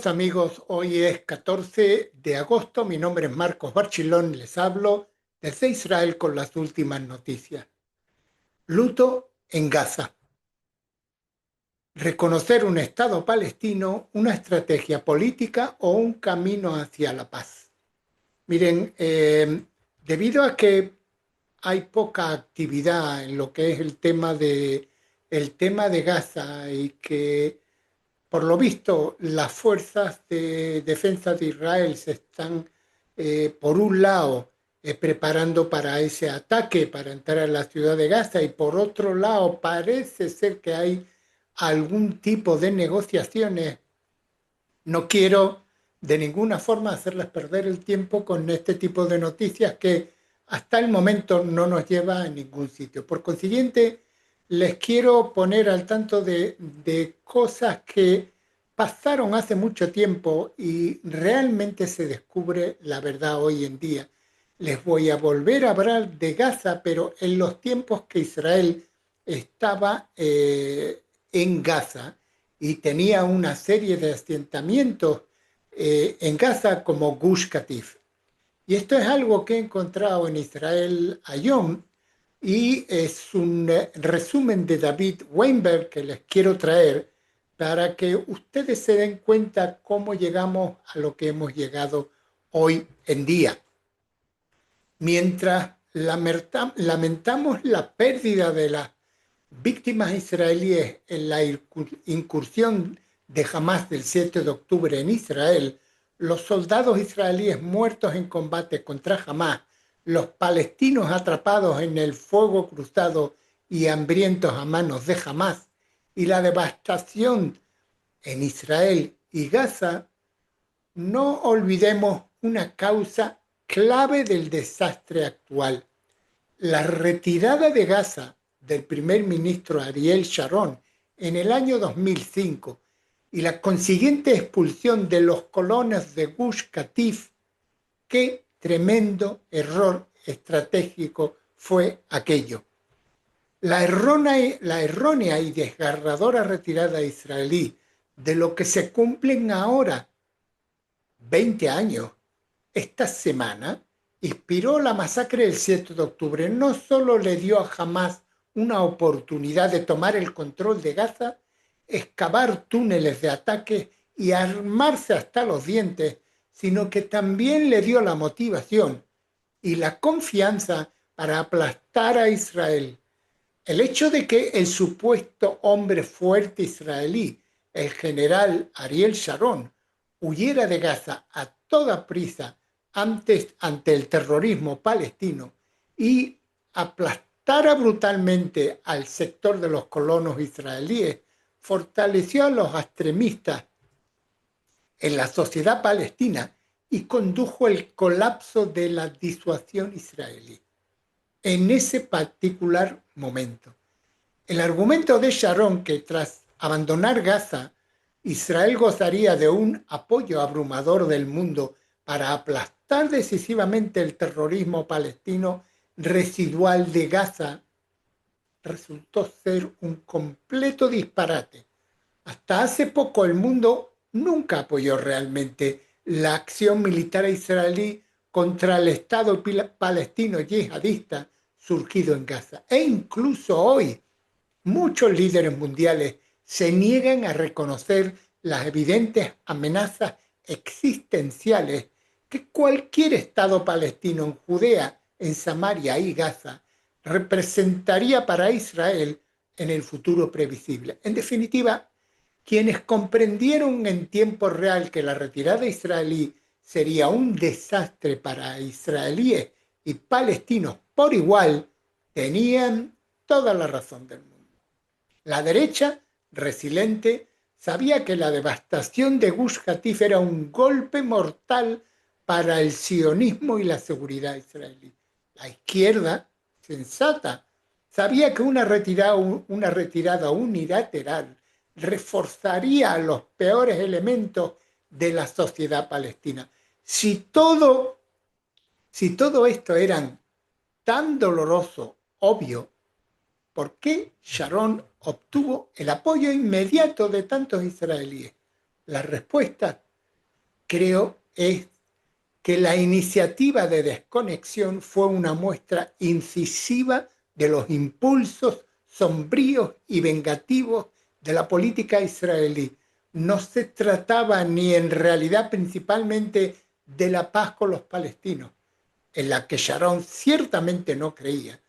Queridos amigos, hoy es 14 de agosto, mi nombre es Marcos Barchilón, les hablo desde Israel con las últimas noticias. Luto en Gaza. Reconocer un Estado palestino, una estrategia política o un camino hacia la paz. Miren, debido a que hay poca actividad en lo que es el tema de Gaza y que por lo visto, las fuerzas de defensa de Israel se están, por un lado, preparando para ese ataque, para entrar a la ciudad de Gaza, y por otro lado, parece ser que hay algún tipo de negociaciones. No quiero de ninguna forma hacerles perder el tiempo con este tipo de noticias que hasta el momento no nos lleva a ningún sitio. Por consiguiente, les quiero poner al tanto de cosas que pasaron hace mucho tiempo y realmente se descubre la verdad hoy en día. Les voy a volver a hablar de Gaza, pero en los tiempos que Israel estaba en Gaza y tenía una serie de asentamientos en Gaza como Gush Katif. Y esto es algo que he encontrado en Israel Hayom y es un resumen de David Weinberg que les quiero traer para que ustedes se den cuenta cómo llegamos a lo que hemos llegado hoy en día. Mientras lamentamos la pérdida de las víctimas israelíes en la incursión de Hamas del 7 de octubre en Israel, los soldados israelíes muertos en combate contra Hamas, los palestinos atrapados en el fuego cruzado y hambrientos a manos de Hamas, y la devastación en Israel y Gaza, no olvidemos una causa clave del desastre actual: la retirada de Gaza del primer ministro Ariel Sharon en el año 2005 y la consiguiente expulsión de los colonos de Gush Katif. Qué tremendo error estratégico fue aquello. La errónea y desgarradora retirada israelí de lo que se cumplen ahora 20 años esta semana inspiró la masacre del 7 de octubre. No solo le dio a Hamas una oportunidad de tomar el control de Gaza, excavar túneles de ataque y armarse hasta los dientes, sino que también le dio la motivación y la confianza para aplastar a Israel. El hecho de que el supuesto hombre fuerte israelí, el general Ariel Sharon, huyera de Gaza a toda prisa ante el terrorismo palestino y aplastara brutalmente al sector de los colonos israelíes, fortaleció a los extremistas en la sociedad palestina y condujo el colapso de la disuasión israelí. En ese particular momento, el argumento de Sharon que tras abandonar Gaza, Israel gozaría de un apoyo abrumador del mundo para aplastar decisivamente el terrorismo palestino residual de Gaza, resultó ser un completo disparate. Hasta hace poco el mundo nunca apoyó realmente la acción militar israelí contra el Estado palestino yihadista surgido en Gaza. E incluso hoy muchos líderes mundiales se niegan a reconocer las evidentes amenazas existenciales que cualquier Estado palestino en Judea, en Samaria y Gaza representaría para Israel en el futuro previsible. En definitiva, quienes comprendieron en tiempo real que la retirada israelí sería un desastre para israelíes y palestinos por igual, tenían toda la razón del mundo. La derecha, resiliente, sabía que la devastación de Gush Katif era un golpe mortal para el sionismo y la seguridad israelí. La izquierda, sensata, sabía que una retirada unilateral reforzaría a los peores elementos de la sociedad palestina. Si todo esto era tan doloroso, obvio, ¿por qué Sharon obtuvo el apoyo inmediato de tantos israelíes? La respuesta creo es que la iniciativa de desconexión fue una muestra incisiva de los impulsos sombríos y vengativos de la política israelí. No se trataba ni en realidad principalmente de la paz con los palestinos, en la que Sharon ciertamente no creía,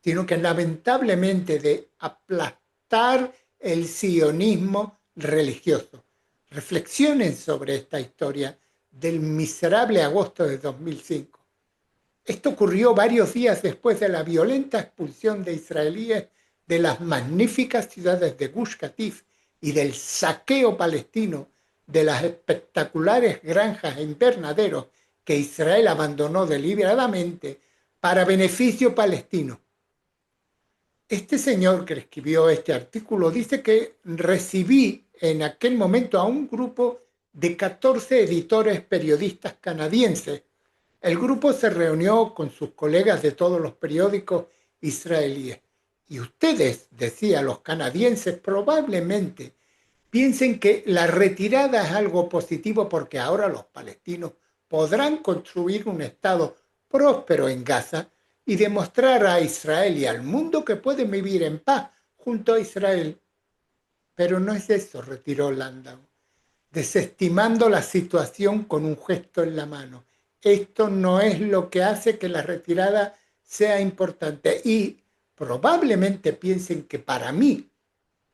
sino que lamentablemente de aplastar el sionismo religioso. Reflexionen sobre esta historia del miserable agosto de 2005. Esto ocurrió varios días después de la violenta expulsión de israelíes de las magníficas ciudades de Gush Katif y del saqueo palestino de las espectaculares granjas e invernaderos que Israel abandonó deliberadamente para beneficio palestino. Este señor que escribió este artículo dice que recibí en aquel momento a un grupo de 14 editores periodistas canadienses. El grupo se reunió con sus colegas de todos los periódicos israelíes. Y ustedes, decía, los canadienses, probablemente piensen que la retirada es algo positivo porque ahora los palestinos podrán construir un Estado próspero en Gaza y demostrar a Israel y al mundo que pueden vivir en paz junto a Israel. Pero no es eso, retiró Landau, desestimando la situación con un gesto en la mano. Esto no es lo que hace que la retirada sea importante y probablemente piensen que para mí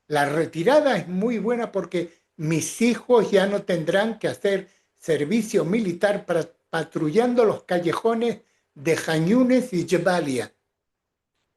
la retirada es muy buena porque mis hijos ya no tendrán que hacer servicio militar patrullando los callejones de Jan Yunes y Jebalia.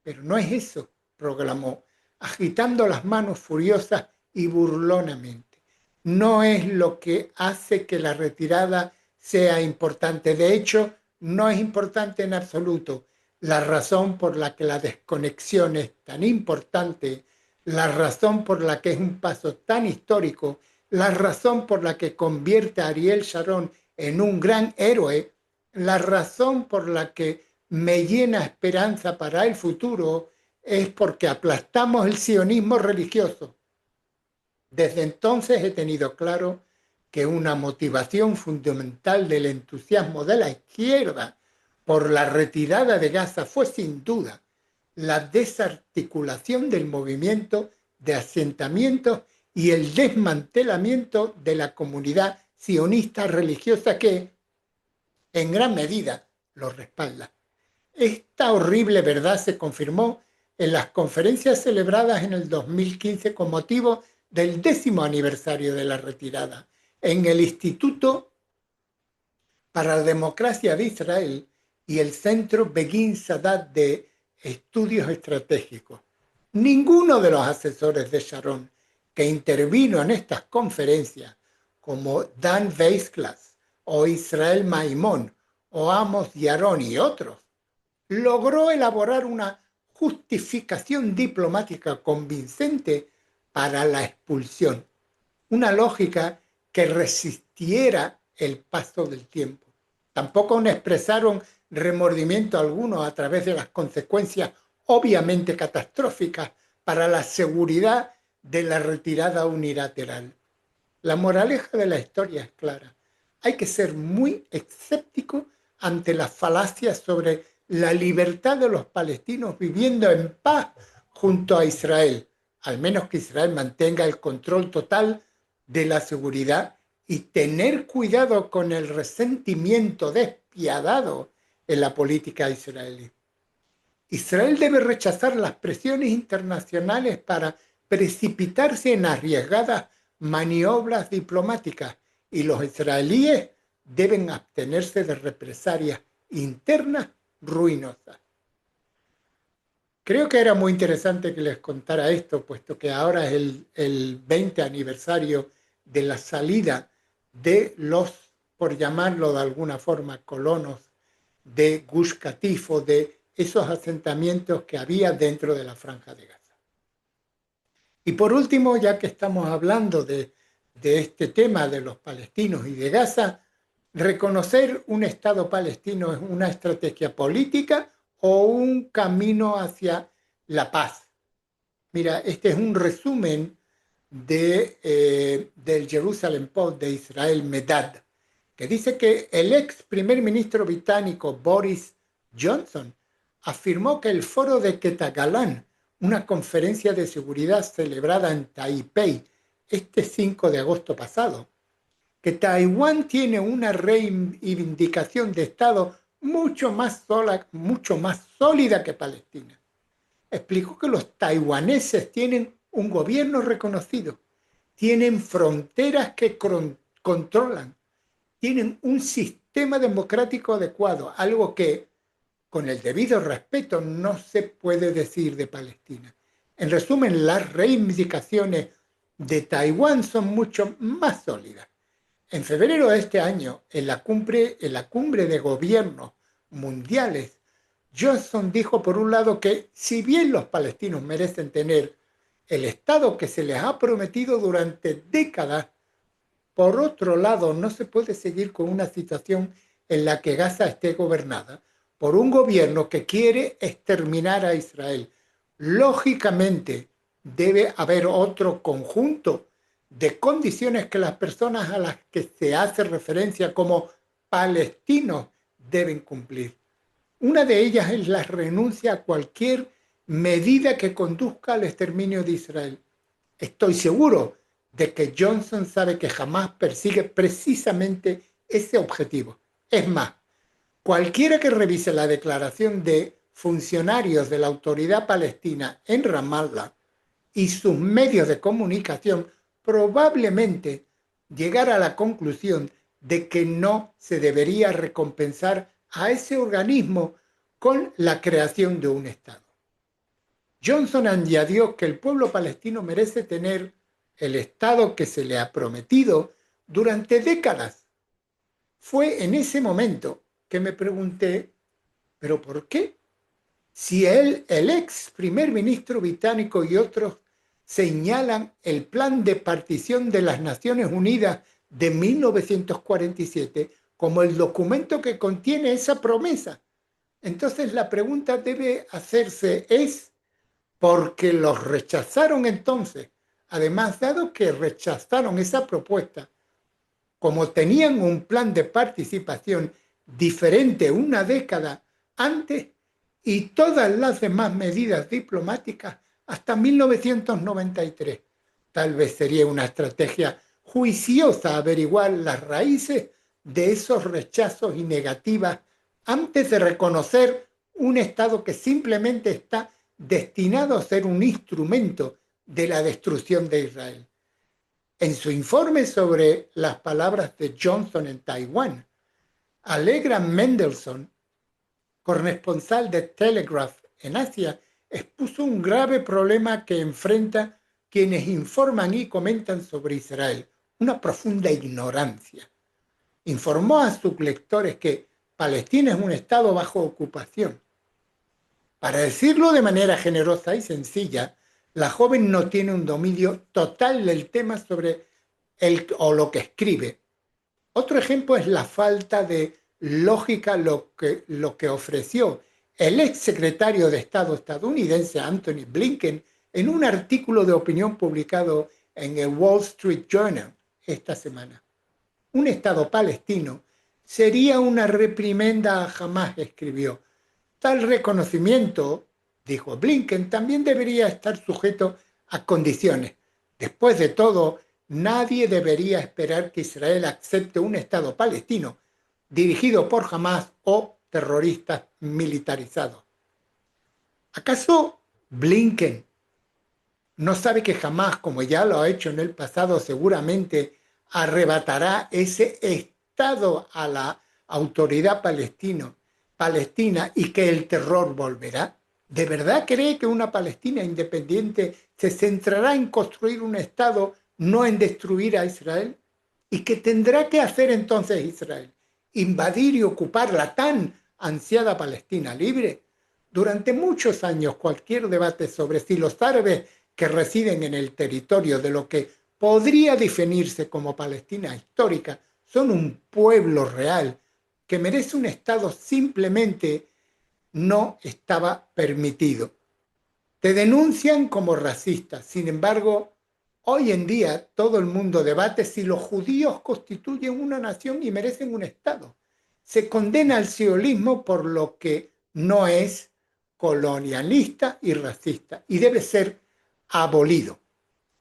Pero no es eso, proclamó, agitando las manos furiosas y burlonamente. No es lo que hace que la retirada sea importante. De hecho, no es importante en absoluto. La razón por la que la desconexión es tan importante, la razón por la que es un paso tan histórico, la razón por la que convierte a Ariel Sharon en un gran héroe, la razón por la que me llena esperanza para el futuro es porque aplastamos el sionismo religioso. Desde entonces he tenido claro que una motivación fundamental del entusiasmo de la izquierda por la retirada de Gaza fue sin duda la desarticulación del movimiento de asentamientos y el desmantelamiento de la comunidad sionista religiosa que, en gran medida, lo respalda. Esta horrible verdad se confirmó en las conferencias celebradas en el 2015 con motivo del 10º aniversario de la retirada en el Instituto para la Democracia de Israel y el Centro Begin Sadat de Estudios Estratégicos. Ninguno de los asesores de Sharon que intervino en estas conferencias, como Dan Weisglass o Israel Maimón o Amos Yaron y otros, logró elaborar una justificación diplomática convincente para la expulsión, una lógica que resistiera el paso del tiempo. Tampoco expresaron remordimiento alguno a través de las consecuencias obviamente catastróficas para la seguridad de la retirada unilateral. La moraleja de la historia es clara. Hay que ser muy escéptico ante las falacias sobre la libertad de los palestinos viviendo en paz junto a Israel, al menos que Israel mantenga el control total de la seguridad y tener cuidado con el resentimiento despiadado en la política israelí. Israel debe rechazar las presiones internacionales para precipitarse en arriesgadas maniobras diplomáticas y los israelíes deben abstenerse de represalias internas ruinosas. Creo que era muy interesante que les contara esto, puesto que ahora es el 20 aniversario de la salida de los, por llamarlo de alguna forma, colonos de Gush Katif o de esos asentamientos que había dentro de la Franja de Gaza. Y por último, ya que estamos hablando de este tema de los palestinos y de Gaza, reconocer un Estado palestino es una estrategia política o un camino hacia la paz. Mira, este es un resumen del Jerusalem Post de Israel Medad, que dice que el ex primer ministro británico Boris Johnson afirmó que el foro de Ketagalan, una conferencia de seguridad celebrada en Taipei este 5 de agosto pasado, que Taiwán tiene una reivindicación de Estado mucho más sólida que Palestina. Explicó que los taiwaneses tienen un gobierno reconocido, tienen fronteras que controlan, tienen un sistema democrático adecuado, algo que, con el debido respeto, no se puede decir de Palestina. En resumen, las reivindicaciones de Taiwán son mucho más sólidas. En febrero de este año, en la cumbre de gobiernos mundiales, Johnson dijo por un lado que si bien los palestinos merecen tener el Estado que se les ha prometido durante décadas, por otro lado no se puede seguir con una situación en la que Gaza esté gobernada por un gobierno que quiere exterminar a Israel. Lógicamente, debe haber otro conjunto de condiciones que las personas a las que se hace referencia como palestinos deben cumplir. Una de ellas es la renuncia a cualquier medida que conduzca al exterminio de Israel. Estoy seguro de que Johnson sabe que jamás persigue precisamente ese objetivo. Es más, cualquiera que revise la declaración de funcionarios de la autoridad palestina en Ramallah y sus medios de comunicación probablemente llegará a la conclusión de que no se debería recompensar a ese organismo con la creación de un Estado. Johnson añadió que el pueblo palestino merece tener el Estado que se le ha prometido durante décadas. Fue en ese momento que me pregunté, ¿pero por qué? Si el ex primer ministro británico y otros señalan el plan de partición de las Naciones Unidas de 1947 como el documento que contiene esa promesa. Entonces la pregunta debe hacerse es, ¿por qué los rechazaron entonces? Además, dado que rechazaron esa propuesta, como tenían un plan de participación diferente una década antes y todas las demás medidas diplomáticas hasta 1993. Tal vez sería una estrategia juiciosa averiguar las raíces de esos rechazos y negativas antes de reconocer un Estado que simplemente está destinado a ser un instrumento de la destrucción de Israel. En su informe sobre las palabras de Johnson en Taiwán, Allegra Mendelssohn, corresponsal de Telegraph en Asia, expuso un grave problema que enfrenta quienes informan y comentan sobre Israel, una profunda ignorancia. Informó a sus lectores que Palestina es un estado bajo ocupación. Para decirlo de manera generosa y sencilla, la joven no tiene un dominio total del tema sobre lo que escribe. Otro ejemplo es la falta de lógica lo que ofreció el ex secretario de Estado estadounidense Anthony Blinken en un artículo de opinión publicado en el Wall Street Journal esta semana. Un Estado palestino sería una reprimenda a Hamás, escribió. Tal reconocimiento, dijo Blinken, también debería estar sujeto a condiciones. Después de todo, nadie debería esperar que Israel acepte un Estado palestino dirigido por Hamás o terroristas militarizados. ¿Acaso Blinken no sabe que Hamás, como ya lo ha hecho en el pasado, seguramente arrebatará ese Estado a la autoridad palestina y que el terror volverá? ¿De verdad cree que una Palestina independiente se centrará en construir un Estado, no en destruir a Israel? ¿Y qué tendrá que hacer entonces Israel? ¿Invadir y ocupar la tan ansiada Palestina libre? Durante muchos años cualquier debate sobre si los árabes que residen en el territorio de lo que podría definirse como Palestina histórica son un pueblo real que merece un Estado simplemente no estaba permitido. Te denuncian como racista, sin embargo, Hoy en día todo el mundo debate si los judíos constituyen una nación y merecen un Estado. Se condena al sionismo por lo que no es colonialista y racista y debe ser abolido.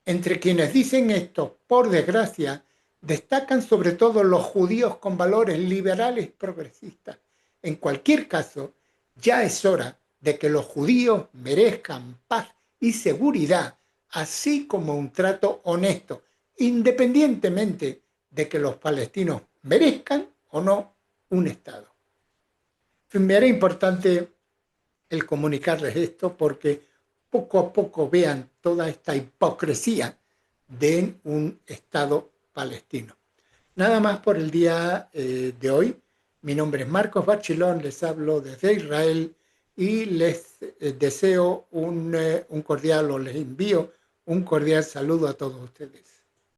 Entre quienes dicen esto, por desgracia, destacan sobre todo los judíos con valores liberales y progresistas. En cualquier caso, ya es hora de que los judíos merezcan paz y seguridad, así como un trato honesto, independientemente de que los palestinos merezcan o no un Estado. Me era importante el comunicarles esto porque poco a poco vean toda esta hipocresía de un Estado palestino. Nada más por el día de hoy. Mi nombre es Marcos Bachilón, les hablo desde Israel y les deseo un cordial o les envío un cordial saludo a todos ustedes.